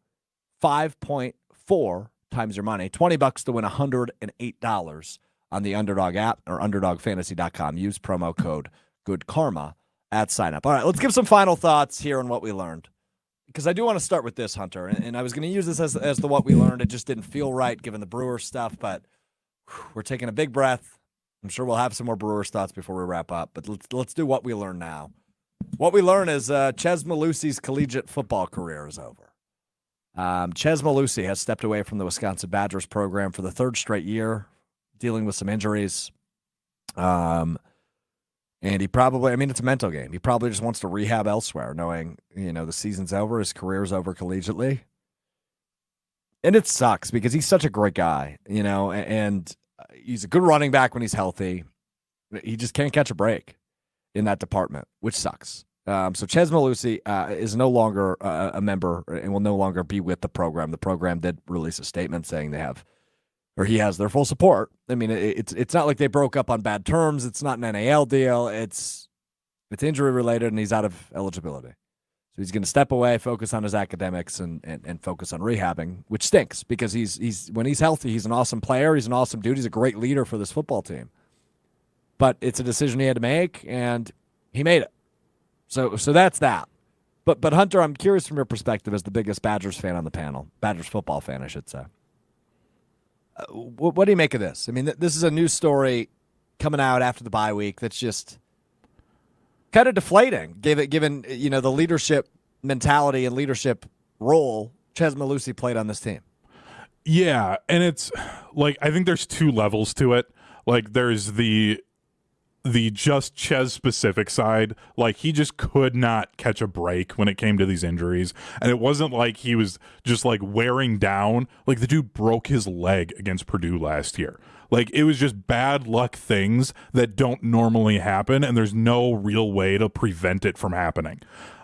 5.4 times your money. $20 to win $108 on the Underdog app or UnderdogFantasy.com. Use promo code GoodKarma at sign up. All right, let's give some final thoughts here on what we learned. Because I do want to start with this, Hunter, and I was going to use this as the what we learned. It just didn't feel right given the Brewers stuff, but we're taking a big breath. I'm sure we'll have some more Brewers thoughts before we wrap up, but let's do what we learned now. What we learned is Ches Malusi's collegiate football career is over. Ches Malusi has stepped away from the Wisconsin Badgers program for the 3rd straight year, dealing with some injuries. And he probably, it's a mental game. He probably just wants to rehab elsewhere, knowing, the season's over, his career's over collegiately. And it sucks because he's such a great guy, and he's a good running back when he's healthy. He just can't catch a break in that department, which sucks. So Ches Malusi is no longer a member and will no longer be with the program. The program did release a statement saying he has their full support. It's not like they broke up on bad terms. It's not an NAL deal. It's injury related, and he's out of eligibility. So he's going to step away, focus on his academics, and focus on rehabbing, which stinks because he's when he's healthy, he's an awesome player. He's an awesome dude. He's a great leader for this football team. But it's a decision he had to make, and he made it. So that's that. But Hunter, I'm curious from your perspective as the biggest Badgers fan on the panel, Badgers football fan, I should say. What do you make of this? This is a news story coming out after the bye week that's just kind of deflating, given the leadership mentality and leadership role Ches Malusi played on this team. Yeah, and it's like I think there's 2 levels to it. Like there's the the just Ches specific side, like he just could not catch a break when it came to these injuries. And it wasn't like he was just like wearing down. Like the dude broke his leg against Purdue last year. Like it was just bad luck things that don't normally happen, and there's no real way to prevent it from happening.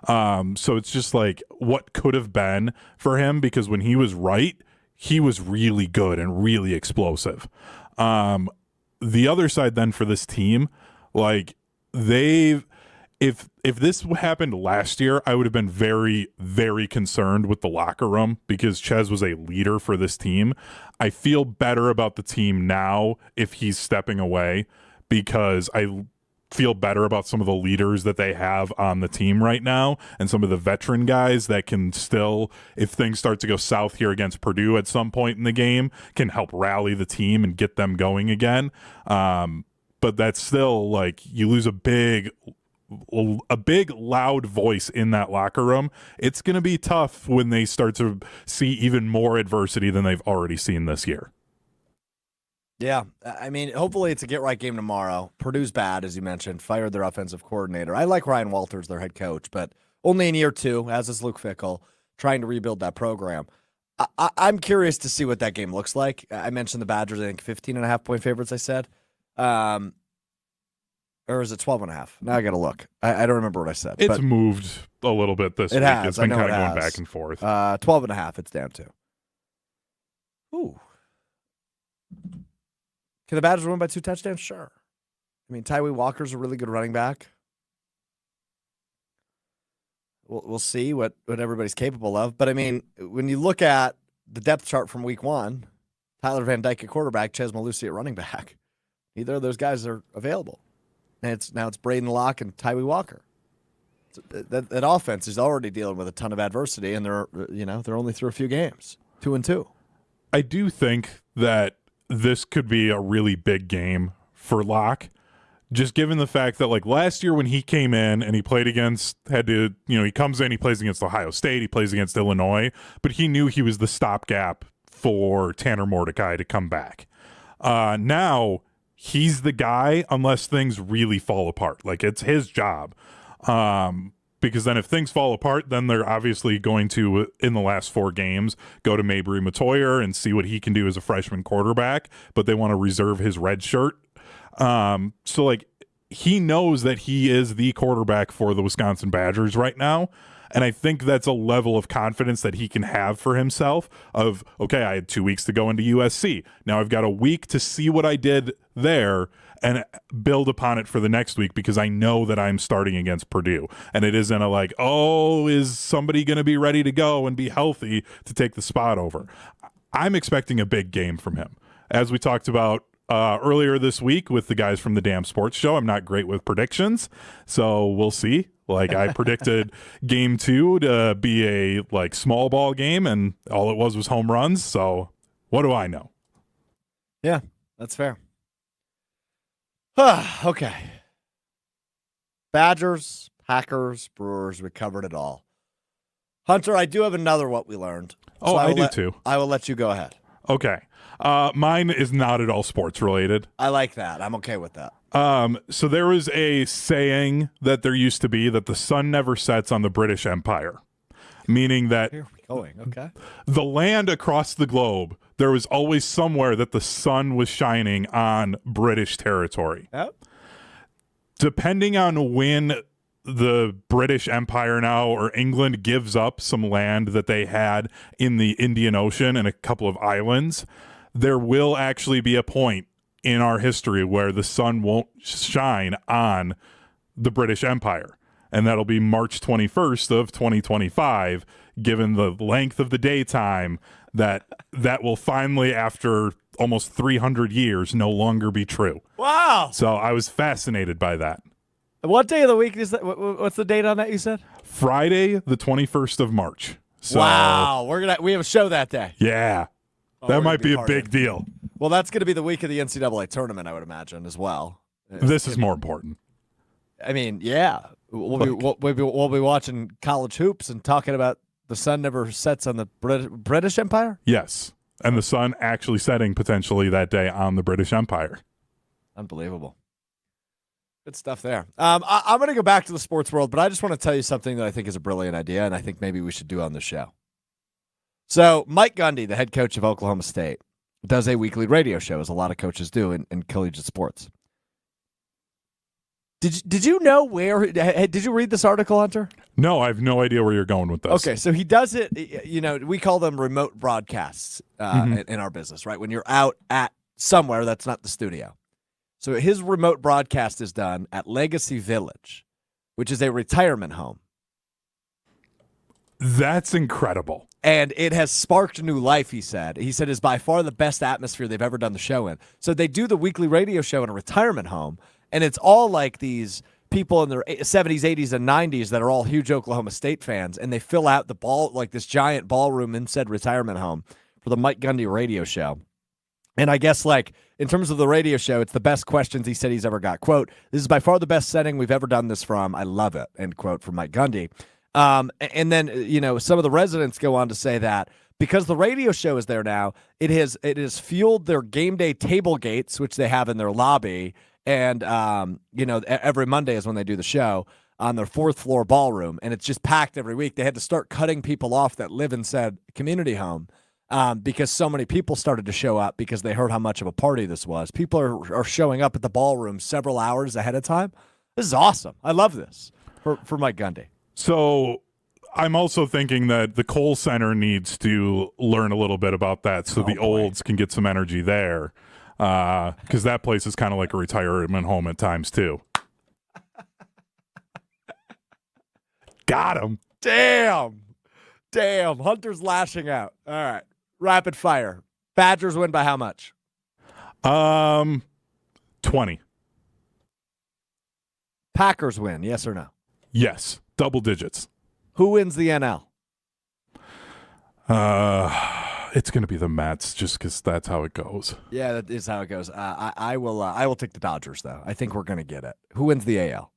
So it's just like what could have been for him, because when he was right, he was really good and really explosive. The other side then for this team, like if this happened last year, I would have been very, very concerned with the locker room because Ches was a leader for this team. I feel better about the team now if he's stepping away, because I feel better about some of the leaders that they have on the team right now and some of the veteran guys that can still, if things start to go south here against Purdue at some point in the game, can help rally the team and get them going again. But that's still like you lose a big loud voice in that locker room. It's going to be tough when they start to see even more adversity than they've already seen this year. Yeah, I mean, hopefully it's a get-right game tomorrow. Purdue's bad, as you mentioned, fired their offensive coordinator. I like Ryan Walters, their head coach, but only in year 2, as is Luke Fickell, trying to rebuild that program. I'm curious to see what that game looks like. I mentioned the Badgers, I think 15.5-point favorites, I said. Or is it 12.5? Now I got to look. I don't remember what I said. It's moved a little bit this week. It's been kind of going back and forth. 12.5 it's down to. Ooh. Can the Badgers win by 2 touchdowns? Sure. I mean, Tyree Walker's a really good running back. We'll see what everybody's capable of. But, I mean, when you look at the depth chart from week 1, Tyler Van Dyke at quarterback, Ches Malusi at running back, neither of those guys are available. And now it's Braden Locke and Tyree Walker. That offense is already dealing with a ton of adversity, and they're only through a few games, 2-2. I do think that this could be a really big game for Locke, just given the fact that like last year when he came in and he played against, he comes in, he plays against Ohio State, he plays against Illinois, but he knew he was the stopgap for Tanner Mordecai to come back. Now he's the guy unless things really fall apart. Like it's his job. Because then if things fall apart, then they're obviously going to, in the last 4 games, go to Mabry Matoyer and see what he can do as a freshman quarterback, but they want to reserve his red shirt. So, like, he knows that he is the quarterback for the Wisconsin Badgers right now, and I think that's a level of confidence that he can have for himself of, okay, I had 2 weeks to go into USC. Now I've got a week to see what I did there and build upon it for the next week because I know that I'm starting against Purdue. And it isn't a like, oh, is somebody going to be ready to go and be healthy to take the spot over? I'm expecting a big game from him. As we talked about earlier this week with the guys from the Damn Sports Show, I'm not great with predictions, so we'll see. Like I predicted game 2 to be a like small ball game, and all it was home runs. So what do I know? Yeah, that's fair. Okay. Badgers, Packers, Brewers, we covered it all. Hunter, I do have another what we learned. Oh, I do too. I will let you go ahead. Okay. Mine is not at all sports related. I like that. I'm okay with that. So there was a saying that there used to be that the sun never sets on the British Empire, meaning that Here we're going. Okay. the land across the globe, there was always somewhere that the sun was shining on British territory. Yep. Depending on when the British Empire now or England gives up some land that they had in the Indian Ocean and a couple of islands, there will actually be a point in our history where the sun won't shine on the British Empire. And that'll be March 21st of 2025, given the length of the daytime that will finally, after almost 300 years, no longer be true. Wow. So I was fascinated by that. What day of the week is that? What's the date on that you said? Friday, the 21st of March. So, wow. We have a show that day. Yeah. That might be a big deal. Well, that's going to be the week of the NCAA tournament, I would imagine, as well. This is more important. I mean, yeah. We'll be watching college hoops and talking about the sun never sets on the British Empire? Yes. And the sun actually setting potentially that day on the British Empire. Unbelievable. Good stuff there. I'm going to go back to the sports world, but I just want to tell you something that I think is a brilliant idea, and I think maybe we should do on the show. So Mike Gundy, the head coach of Oklahoma State, does a weekly radio show, as a lot of coaches do in collegiate sports. Did you know where? Did you read this article, Hunter? No, I have no idea where you're going with this. Okay, so he does it. You know, we call them remote broadcasts in our business, right? When you're out at somewhere that's not the studio. So his remote broadcast is done at Legacy Village, which is a retirement home. That's incredible. And it has sparked new life, he said. He said it's by far the best atmosphere they've ever done the show in. So they do the weekly radio show in a retirement home, and it's all like these people in their 70s, 80s, and 90s that are all huge Oklahoma State fans, and they fill out the ball, like this giant ballroom in said retirement home for the Mike Gundy radio show. And I guess, like, in terms of the radio show, it's the best questions he said he's ever got. Quote, "This is by far the best setting we've ever done this from. I love it," end quote, from Mike Gundy. And then, you know, some of the residents go on to say that because the radio show is there now, it has fueled their game day tailgates, which they have in their lobby. And, you know, every Monday is when they do the show on their 4th floor ballroom. And it's just packed every week. They had to start cutting people off that live in said community home. Because so many people started to show up because they heard how much of a party this was. People are showing up at the ballroom several hours ahead of time. This is awesome. I love this for Mike Gundy. So I'm also thinking that the Kohl Center needs to learn a little bit about that so the olds can get some energy there. Because that place is kind of like a retirement home at times, too. Got him. Damn. Hunter's lashing out. All right. Rapid fire. Badgers win by how much? 20. Packers win, yes or no? Yes. Double digits. Who wins the NL? It's going to be the Mets just because that's how it goes. Yeah, that is how it goes. I will take the Dodgers, though. I think we're going to get it. Who wins the AL?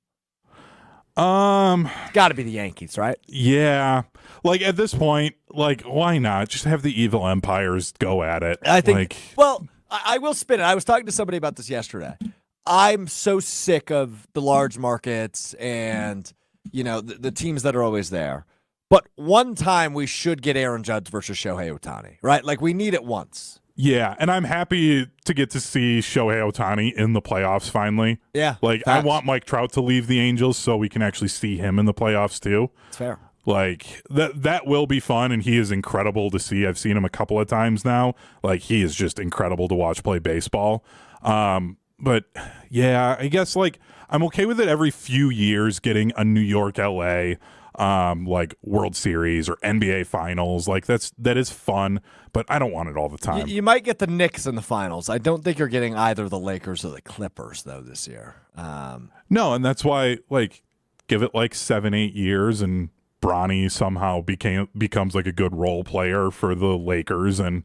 It's got to be the Yankees, right? Yeah. Like, at this point, like, why not? Just have the evil empires go at it. I think, like, well, I will spin it. I was talking to somebody about this yesterday. I'm so sick of the large markets and, you know, the teams that are always there. But one time we should get Aaron Judge versus Shohei Ohtani, right? Like, we need it once. Yeah, and I'm happy to get to see Shohei Ohtani in the playoffs finally. Yeah. Like, facts. I want Mike Trout to leave the Angels so we can actually see him in the playoffs too. It's fair. Like, that will be fun, and he is incredible to see. I've seen him a couple of times now. Like, he is just incredible to watch play baseball. But, yeah, I guess, like, I'm okay with it every few years getting a New York, LA, like World Series or NBA Finals. Like, that is fun, but I don't want it all the time. You might get the Knicks in the finals. I don't think you're getting either the Lakers or the Clippers, though, this year. No, and that's why, like, give it like 7-8 years and Bronny somehow becomes like a good role player for the Lakers and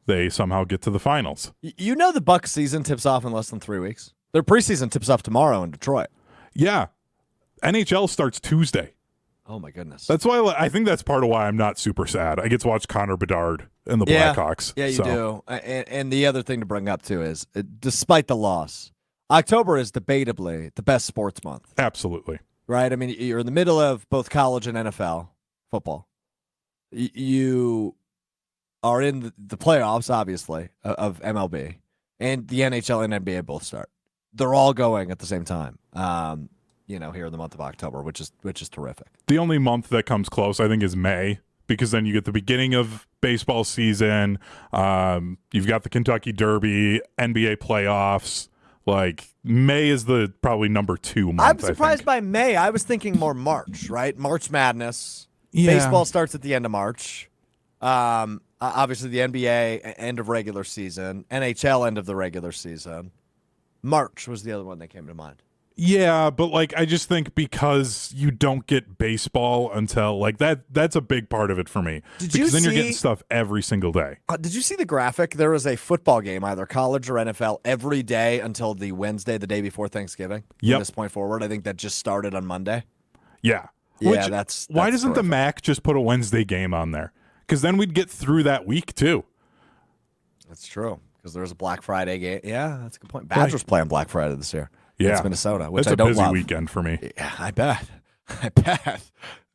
they somehow get to the finals. You know the Bucks season tips off in less than 3 weeks? Their preseason tips off tomorrow in Detroit. Yeah. NHL starts Tuesday. Oh, my goodness. That's why I think that's part of why I'm not super sad. I get to watch Connor Bedard and the Blackhawks. Yeah, you do. And the other thing to bring up, too, is despite the loss, October is debatably the best sports month. Absolutely. Right? I mean, you're in the middle of both college and NFL football. You are in the playoffs, obviously, of MLB, and the NHL and NBA both start. They're all going at the same time, you know, here in the month of October, which is terrific. The only month that comes close, I think, is May, because then you get the beginning of baseball season. You've got the Kentucky Derby, NBA playoffs. Like, May is the probably number 2 month. I'm surprised by May. I was thinking more March, right? March Madness. Yeah. Baseball starts at the end of March. Obviously, the NBA end of regular season. NHL end of the regular season. March was the other one that came to mind. Yeah, but like I just think because you don't get baseball until like that's a big part of it for me. Because then you're getting stuff every single day. Did you see the graphic? There was a football game, either college or NFL, every day until the Wednesday, the day before Thanksgiving. Yep. From this point forward, I think that just started on Monday. Yeah. Yeah, that's why doesn't terrific. the MAC just put a Wednesday game on there? Because then we'd get through that week too. That's true. Because there's a Black Friday game. Yeah, that's a good point. Badgers play on Black Friday this year. against Minnesota, which That's I don't a busy love. weekend for me. Yeah, I bet. I bet.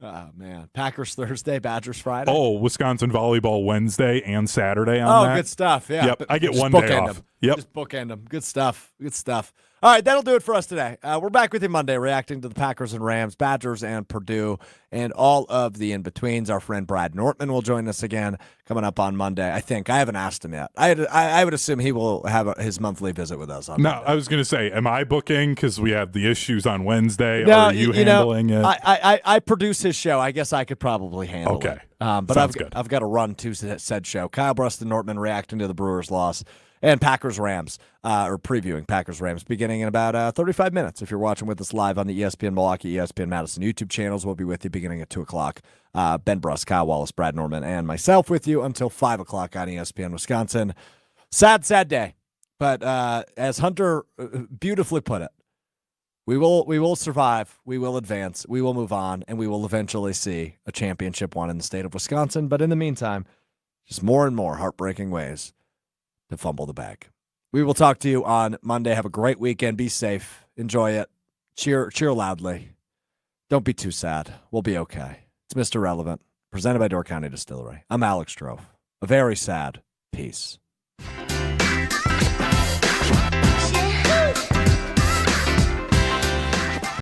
Oh, man. Packers Thursday, Badgers Friday. Oh, Wisconsin volleyball Wednesday and Saturday on that. Good stuff. Yeah. Yep, I get Just one day bookend off. them. Yep. Just bookend them. Good stuff. Good stuff. All right, that'll do it for us today. We're back with you Monday, reacting to the Packers and Rams, Badgers and Purdue, and all of the in-betweens. Our friend Brad Nortman will join us again coming up on Monday. I think. I haven't asked him yet. I would assume he will have his monthly visit with us on Monday. I was going to say, am I booking because we have the issues on Wednesday? No, are you handling it? I produce his show. I guess I could probably handle it. Okay. But I've got to run to said show. Kyle Brust and Nortman reacting to the Brewers' loss. And Packers-Rams, or previewing Packers-Rams, beginning in about 35 minutes. If you're watching with us live on the ESPN Milwaukee, ESPN Madison YouTube channels, we'll be with you beginning at 2 o'clock. Ben Bruss, Kyle Wallace, Brad Norman, and myself with you until 5 o'clock on ESPN Wisconsin. Sad day. But as Hunter beautifully put it, we will survive, we will advance, we will move on, and we will eventually see a championship won in the state of Wisconsin. But in the meantime, just more and more heartbreaking ways to fumble the bag. We will talk to you on Monday. Have a great weekend. Be safe. Enjoy it. Cheer loudly. Don't be too sad. We'll be okay. It's Mr. Relevant, presented by Door County Distillery. I'm Alex Strouf. A very sad peace.